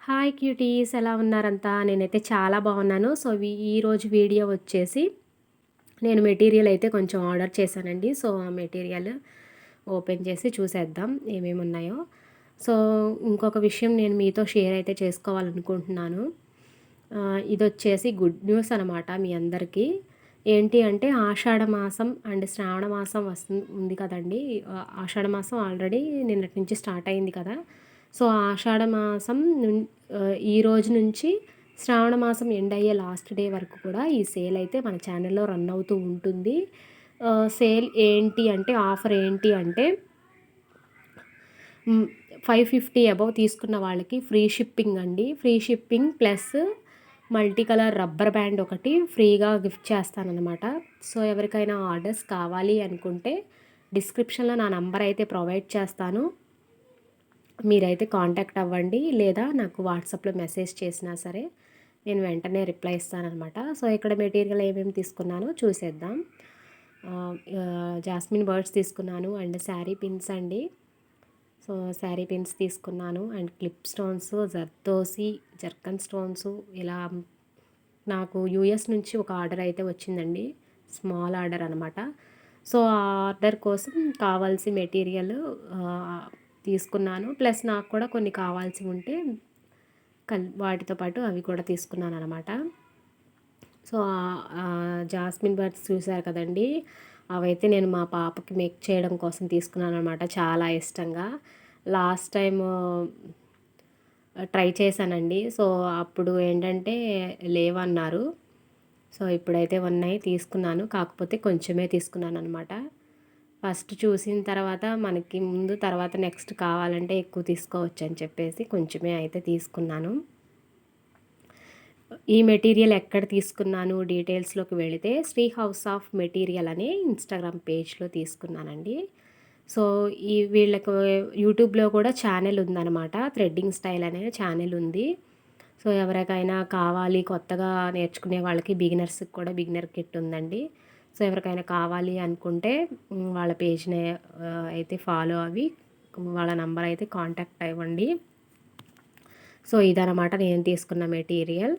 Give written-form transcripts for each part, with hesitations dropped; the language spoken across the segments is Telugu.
హాయ్ క్యూటీస్, ఎలా ఉన్నారంతా? నేనైతే చాలా బాగున్నాను. సో ఈరోజు వీడియో వచ్చేసి నేను మెటీరియల్ అయితే కొంచెం ఆర్డర్ చేశానండి. సో ఆ మెటీరియల్ ఓపెన్ చేసి చూసేద్దాం ఏమేమి ఉన్నాయో. సో ఇంకొక విషయం నేను మీతో షేర్ అయితే చేసుకోవాలనుకుంటున్నాను. ఇది వచ్చేసి గుడ్ న్యూస్ అనమాట మీ అందరికీ. ఏంటి అంటే ఆషాఢ మాసం అండ్ శ్రావణ మాసం ఉంది కదండి. ఆషాఢ మాసం ఆల్రెడీ నిన్నటి నుంచి స్టార్ట్ అయింది కదా. సో ఆషాఢ మాసం ఈ రోజు నుంచి శ్రావణ మాసం ఎండ్ అయ్యే లాస్ట్ డే వరకు కూడా ఈ సేల్ అయితే మన ఛానల్లో రన్ అవుతూ ఉంటుంది. సేల్ ఏంటి అంటే, ఆఫర్ ఏంటి అంటే 550 అబవ్ తీసుకున్న వాళ్ళకి ఫ్రీ షిప్పింగ్ అండి. Free shipping plus multi colour rubber band ఒకటి ఫ్రీగా గిఫ్ట్ చేస్తానన్నమాట. సో ఎవరికైనా ఆర్డర్స్ కావాలి అనుకుంటే డిస్క్రిప్షన్లో నా నంబర్ అయితే ప్రొవైడ్ చేస్తాను. మీరైతే కాంటాక్ట్ అవ్వండి, లేదా నాకు వాట్సాప్లో మెసేజ్ చేసినా సరే నేను వెంటనే రిప్లై ఇస్తానన్నమాట. సో ఇక్కడ మెటీరియల్ ఏమేమి తీసుకున్నానో చూసేద్దాం. జాస్మిన్ బర్డ్స్ తీసుకున్నాను అండ్ శారీ పిన్స్ అండి. సో శారీ పిన్స్ తీసుకున్నాను and clip stones, zardozi, zircon stones. ఇలా నాకు యూఎస్ నుంచి ఒక ఆర్డర్ అయితే వచ్చిందండి, స్మాల్ ఆర్డర్ అనమాట. సో ఆ ఆర్డర్ కోసం కావాల్సి మెటీరియల్ తీసుకున్నాను. ప్లస్ నాకు కూడా కొన్ని కావాల్సి ఉంటే వాటితో పాటు అవి కూడా తీసుకున్నాను అనమాట. సో జాస్మిన్ బర్డ్స్ చూసారు కదండి, అవైతే నేను మా పాపకి మేక్ చేయడం కోసం తీసుకున్నాను అనమాట, చాలా ఇష్టంగా. లాస్ట్ టైం ట్రై చేశానండి. సో అప్పుడు ఏంటంటే లేవన్నారు. సో ఇప్పుడైతే ఉన్నాయి, తీసుకున్నాను. కాకపోతే కొంచెమే తీసుకున్నాను అనమాట. ఫస్ట్ చూసిన తర్వాత మనకి ముందు తర్వాత నెక్స్ట్ కావాలంటే ఎక్కువ తీసుకోవచ్చు అని చెప్పేసి కొంచెమే అయితే తీసుకున్నాను. ఈ మెటీరియల్ ఎక్కడ తీసుకున్నాను డీటెయిల్స్లోకి వెళితే శ్రీ హౌస్ ఆఫ్ మెటీరియల్ అనే ఇన్స్టాగ్రామ్ పేజ్లో తీసుకున్నానండి. సో వీళ్ళకు యూట్యూబ్లో కూడా ఛానల్ ఉందన్నమాట, థ్రెడ్డింగ్ స్టైల్ అనే ఛానల్ ఉంది. సో ఎవరికైనా కావాలి, కొత్తగా నేర్చుకునే వాళ్ళకి, బిగినర్స్కి కూడా బిగినర్ కిట్ ఉందండి. సో ఎవరికైనా కావాలి అనుకుంటే వాళ్ళ పేజ్ని అయితే ఫాలో అవి వాళ్ళ నంబర్ అయితే కాంటాక్ట్ అవ్వండి. సో ఇదనమాట నేను తీసుకున్న మెటీరియల్.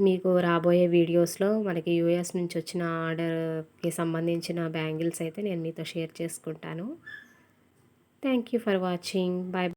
మీకు రాబోయే వీడియోస్లో మనకి యూఎస్ నుంచి వచ్చిన ఆర్డర్కి సంబంధించిన బ్యాంగిల్స్ అయితే నేను మీతో షేర్ చేసుకుంటాను. Thank you for watching. Bye.